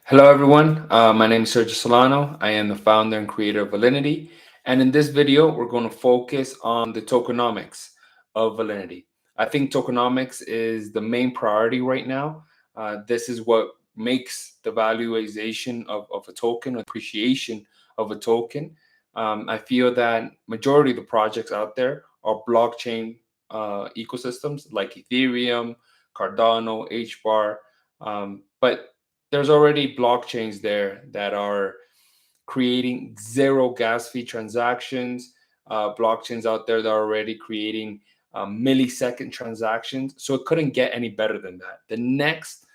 Hello, everyone. My name is Sergio Solano. I am the founder and creator of Valinity. And in this video, we're going to focus on the tokenomics of Valinity. I think tokenomics is the main priority right now. This is what makes the valuation of a token, appreciation of a token. I feel that majority of the projects out there are blockchain ecosystems like Ethereum, Cardano, HBAR. But there's already blockchains there that are creating zero gas fee transactions, blockchains out there that are already creating millisecond transactions. So it couldn't get any better than that. The next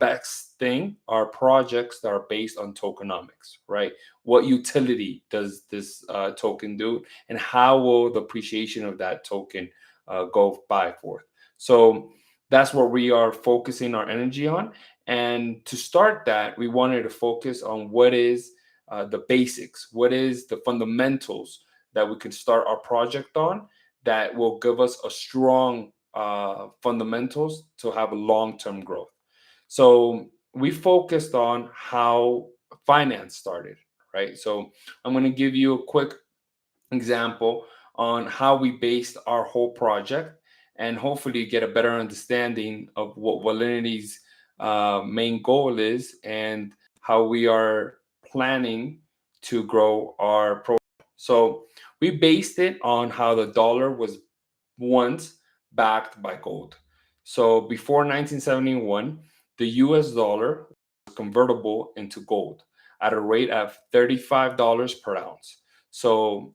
best thing are projects that are based on tokenomics, right? What utility does this token do, and how will the appreciation of that token go by forth? So that's what we are focusing our energy on. And to start that, we wanted to focus on what is the basics, what is the fundamentals that we can start our project on that will give us a strong fundamentals to have a long-term growth. So we focused on how finance started, right? So I'm going to give you a quick example on how we based our whole project and hopefully get a better understanding of what Valinity's main goal is and how we are planning to grow our program. So we based it on how the dollar was once backed by gold. So before 1971, the US dollar was convertible into gold at a rate of $35 per ounce. So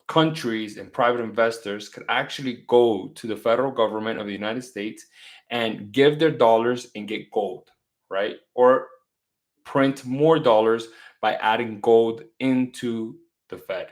countries and private investors could actually go to the federal government of the United States and give their dollars and get gold, right? Or print more dollars by adding gold into the Fed.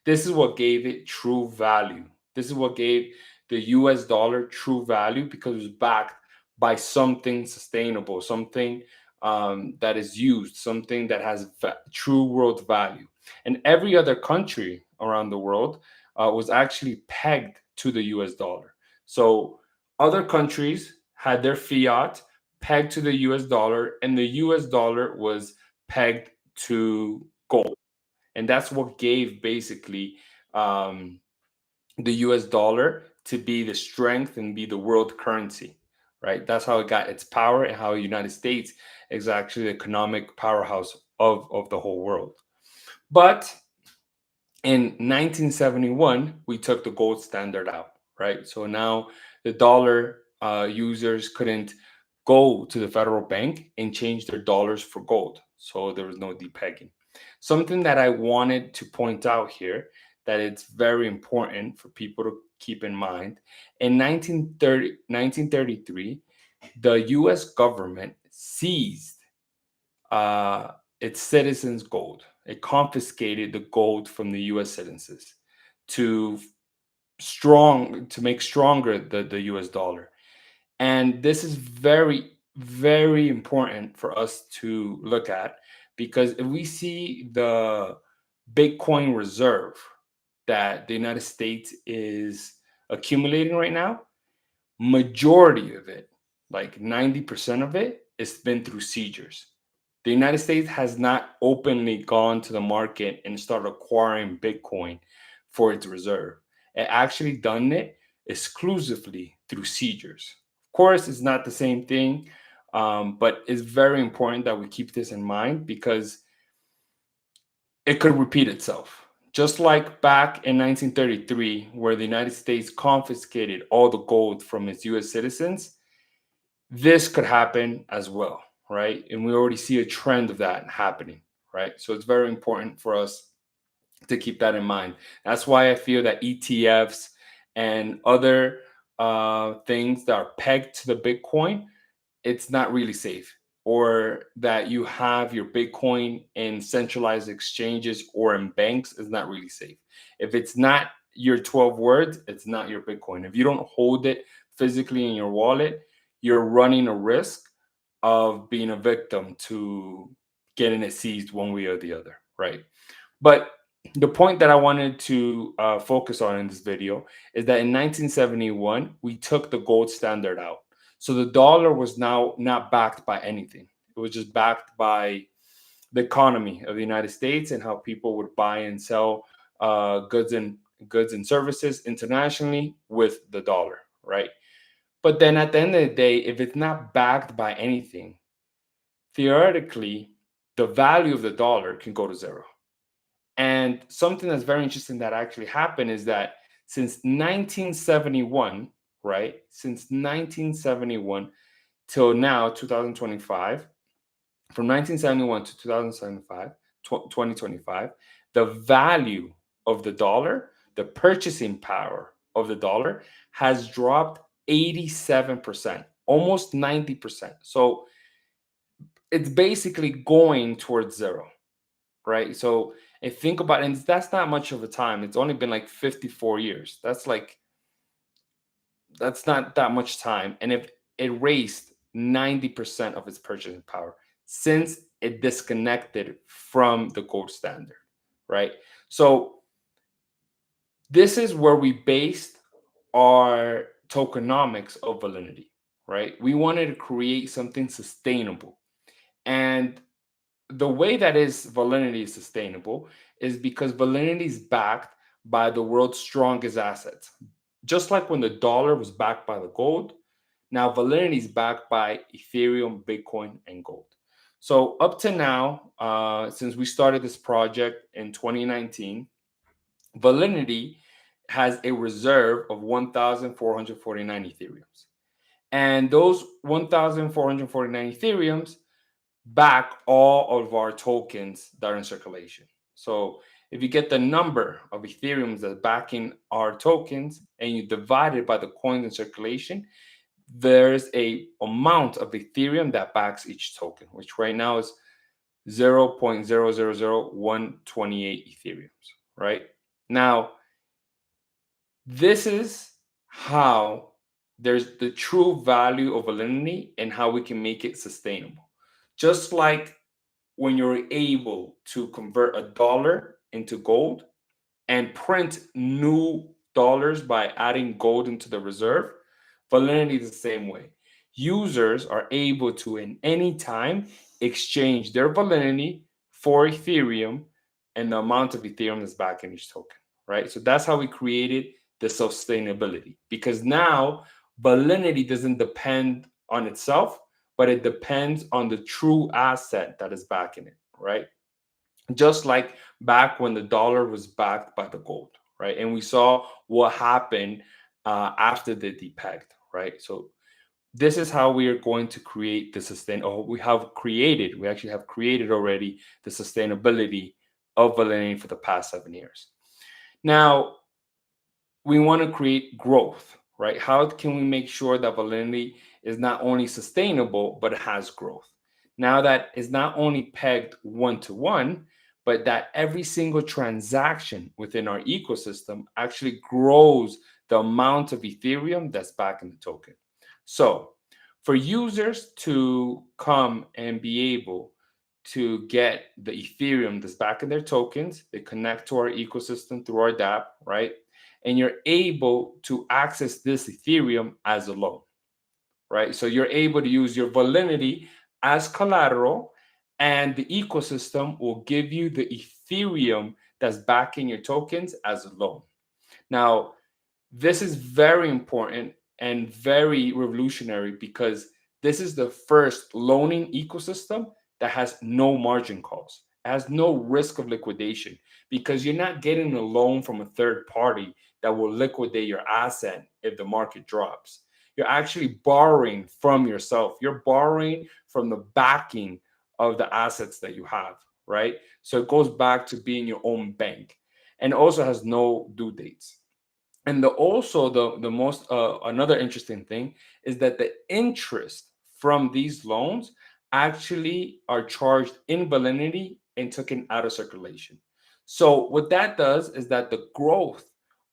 This is what gave it true value. This is what gave the US dollar true value because it was backed by something sustainable, something that is used, something that has true world value. And every other country around the world was actually pegged to the US dollar. So other countries had their fiat pegged to the US dollar, and the US dollar was pegged to gold. And that's what gave basically um, the US dollar to be the strength and be the world currency, right? That's how it got its power and how the United States is actually the economic powerhouse of the whole world. But in 1971, we took the gold standard out, right? So now the dollar users couldn't go to the federal bank and change their dollars for gold. So there was no depegging. Something that I wanted to point out here that it's very important for people to keep in mind. In 1933, the US government seized uh, its citizens' gold. It confiscated the gold from the U.S. citizens to to make stronger the U.S. dollar. And this is very, very important for us to look at because if we see the Bitcoin reserve that the United States is accumulating right now, majority of it, like 90% of it, has been through seizures. The United States has not openly gone to the market and started acquiring Bitcoin for its reserve. It actually done it exclusively through seizures. Of course, it's not the same thing, but it's very important that we keep this in mind because it could repeat itself. Just like back in 1933, where the United States confiscated all the gold from its US citizens, this could happen as well, right? And we already see a trend of that happening, right? So it's very important for us to keep that in mind. That's why I feel that ETFs and other things that are pegged to the Bitcoin, it's not really safe. Or that you have your Bitcoin in centralized exchanges or in banks is not really safe. If it's not your 12 words, it's not your Bitcoin. If you don't hold it physically in your wallet, you're running a risk of being a victim to getting it seized one way or the other, right? But the point that I wanted to focus on in this video is that in 1971, we took the gold standard out. So the dollar was now not backed by anything. It was just backed by the economy of the United States and how people would buy and sell goods and services internationally with the dollar, right? But then at the end of the day, if it's not backed by anything, theoretically, the value of the dollar can go to zero. And something that's very interesting that actually happened is that since 1971, right? Since 1971 till now, 2025, from 1971 to 2075, 2025, the value of the dollar, the purchasing power of the dollar has dropped 87%, almost 90%. So it's basically going towards zero, right? So if think about it, and that's not much of a time. It's only been like 54 years. That's not that much time. And if it raised 90% of its purchasing power since it disconnected from the gold standard, right? So this is where we based our tokenomics of Valinity, right? We wanted to create something sustainable. And the way that is Valinity is sustainable is because Valinity is backed by the world's strongest assets. Just like when the dollar was backed by the gold, now Valinity is backed by Ethereum, Bitcoin, and gold. So up to now, since we started this project in 2019, Valinity has a reserve of 1,449 Ethereums. And those 1,449 Ethereums back all of our tokens that are in circulation. So if you get the number of Ethereums that's backing our tokens and you divide it by the coins in circulation, there's a amount of Ethereum that backs each token, which right now is 0.000128 Ethereums, right? Now, this is how there's the true value of Valinity and how we can make it sustainable. Just like when you're able to convert a dollar into gold and print new dollars by adding gold into the reserve, Valinity is the same way. Users are able to, in any time, exchange their Valinity for Ethereum and the amount of Ethereum that's back in each token, right? So that's how we created the sustainability, because now Valinity doesn't depend on itself, but it depends on the true asset that is backing it, right? Just like back when the dollar was backed by the gold, right? And we saw what happened after the depegged, right? So this is how we are going to create the we actually have created already the sustainability of Valinity for the past 7 years. Now, we want to create growth, right? How can we make sure that Valinity is not only sustainable, but it has growth? Now that is not only pegged one to one, but that every single transaction within our ecosystem actually grows the amount of Ethereum that's back in the token. So for users to come and be able to get the Ethereum that's back in their tokens, they connect to our ecosystem through our dApp, right? And you're able to access this Ethereum as a loan, right? So you're able to use your Valinity as collateral, and the ecosystem will give you the Ethereum that's backing your tokens as a loan. Now, this is very important and very revolutionary because this is the first loaning ecosystem that has no margin calls, has no risk of liquidation, because you're not getting a loan from a third party that will liquidate your asset if the market drops. You're actually borrowing from yourself. You're borrowing from the backing of the assets that you have, right? So it goes back to being your own bank, and also has no due dates. And the most another interesting thing is that the interest from these loans actually are charged in Valinity and taken out of circulation. So what that does is that the growth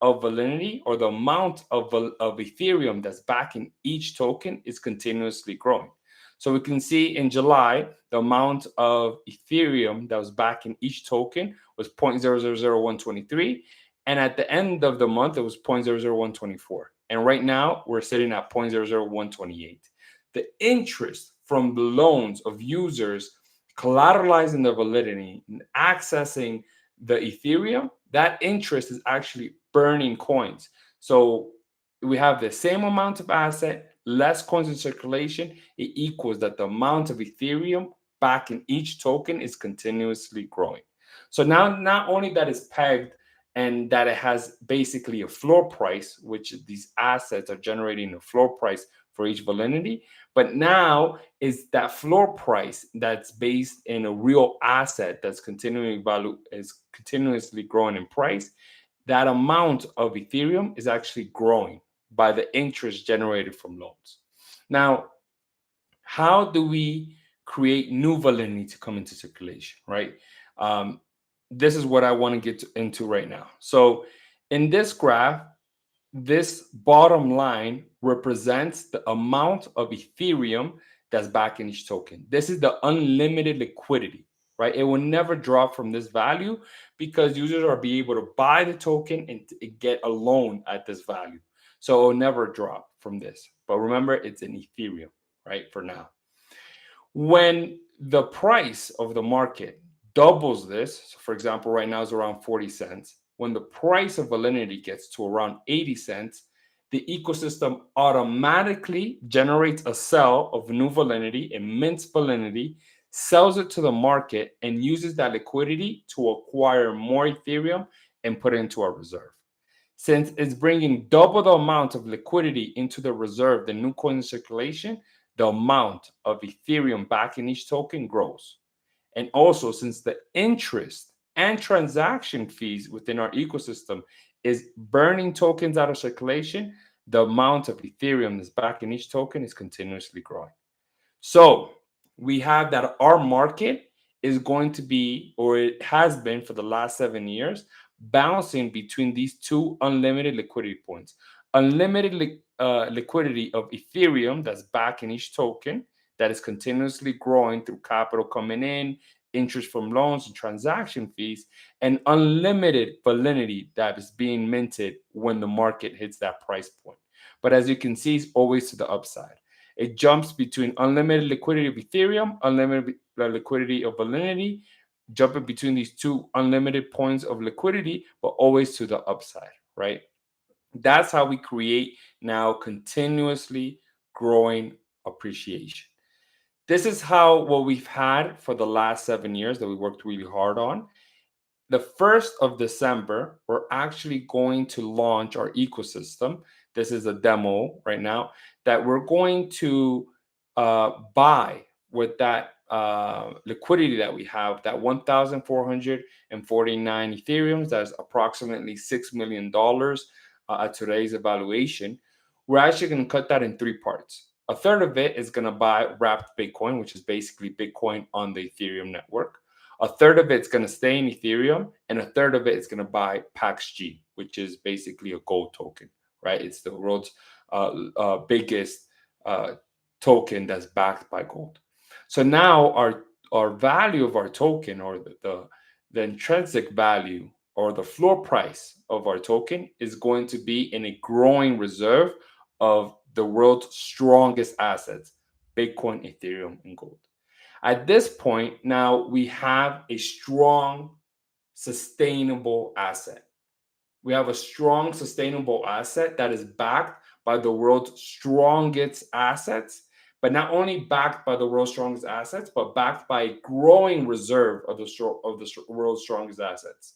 of Valinity, or the amount of Ethereum that's backing each token, is continuously growing. So we can see in July, the amount of Ethereum that was backing each token was 0.000123. And at the end of the month, it was 0.00124. And right now, we're sitting at 0.00128. The interest from the loans of users collateralizing the Validity and accessing the Ethereum, that interest is actually burning coins. So we have the same amount of asset, less coins in circulation. It equals that the amount of Ethereum back in each token is continuously growing. So now, not only that it's pegged and that it has basically a floor price, which these assets are generating a floor price for each Validity, but now is that floor price that's based in a real asset that's continuing value is continuously growing in price. That amount of Ethereum is actually growing by the interest generated from loans. Now, how do we create new Validity to come into circulation, right? Um, this is what I want to get into right now. So in this graph, this bottom line represents the amount of Ethereum that's back in each token. This is the unlimited liquidity, right? It will never drop from this value because users are be able to buy the token and get a loan at this value. So it will never drop from this. But remember, it's in Ethereum, right? For now. When the price of the market doubles this, so for example, right now is around 40 cents. When the price of Validity gets to around 80 cents, the ecosystem automatically generates a sell of new Validity and mints Validity, sells it to the market, and uses that liquidity to acquire more Ethereum and put it into our reserve. Since it's bringing double the amount of liquidity into the reserve, the new coin in circulation, the amount of Ethereum back in each token grows. And also, since the interest and transaction fees within our ecosystem is burning tokens out of circulation, the amount of Ethereum that's back in each token is continuously growing. So we have that our market is going to be, or it has been for the last 7 years, bouncing between these two unlimited liquidity points. Unlimited liquidity of Ethereum that's back in each token that is continuously growing through capital coming in, interest from loans and transaction fees, and unlimited Validity that is being minted when the market hits that price point. But as you can see, it's always to the upside. It jumps between unlimited liquidity of Ethereum, unlimited liquidity of Validity, jumping between these two unlimited points of liquidity, but always to the upside, right? That's how we create now continuously growing appreciation. This is how what we've had for the last 7 years that we worked really hard on. The 1st of December, we're actually going to launch our ecosystem. This is a demo right now that we're going to buy with that liquidity that we have, that 1,449 Ethereums, that's approximately $6 million at today's evaluation. We're actually going to cut that in 3 parts. A third of it is going to buy wrapped Bitcoin, which is basically Bitcoin on the Ethereum network. A third of it's going to stay in Ethereum, and a third of it is going to buy PAXG, which is basically a gold token, right? It's the world's biggest token that's backed by gold. So now our value of our token, or the intrinsic value or the floor price of our token, is going to be in a growing reserve of the world's strongest assets, Bitcoin, Ethereum, and gold. At this point, now we have a strong, sustainable asset. We have a strong, sustainable asset that is backed by the world's strongest assets, but not only backed by the world's strongest assets, but backed by a growing reserve of the world's strongest assets.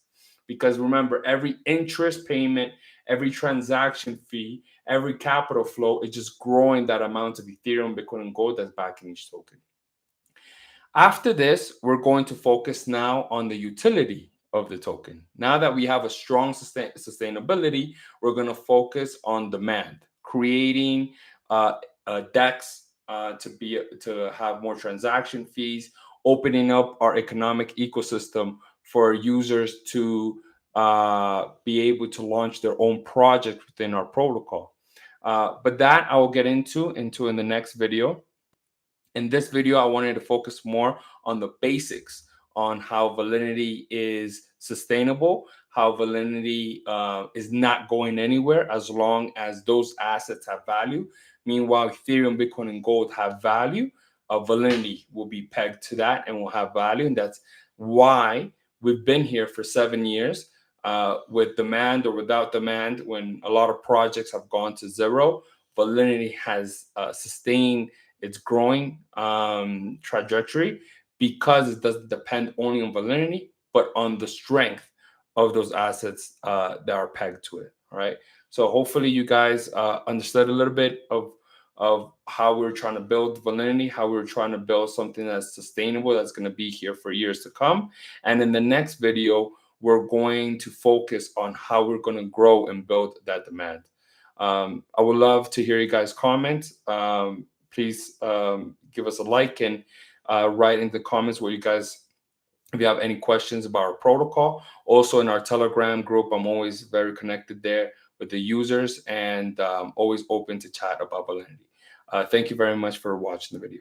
Because remember, every interest payment, every transaction fee, every capital flow is just growing that amount of Ethereum, Bitcoin, and gold that's backing each token. After this, we're going to focus now on the utility of the token. Now that we have a strong sustainability, we're going to focus on demand, creating DEX to have more transaction fees, opening up our economic ecosystem for users to be able to launch their own project within our protocol. But that I will get into in the next video. In this video, I wanted to focus more on the basics, on how Validity is sustainable, how Validity is not going anywhere as long as those assets have value. Meanwhile, Ethereum, Bitcoin, and gold have value, Valinity will be pegged to that and will have value. And that's why we've been here for 7 years, with demand or without demand. When a lot of projects have gone to zero, Valinity has sustained its growing trajectory, because it doesn't depend only on Valinity, but on the strength of those assets that are pegged to it. All right. So hopefully you guys understood a little bit of how we're trying to build Valinity, how we're trying to build something that's sustainable, that's going to be here for years to come. And in the next video, we're going to focus on how we're going to grow and build that demand. I would love to hear you guys comment. Please give us a like, and write in the comments where you guys, if you have any questions about our protocol. Also in our Telegram group, I'm always very connected there with the users, and always open to chat about Valinity. Thank you very much for watching the video.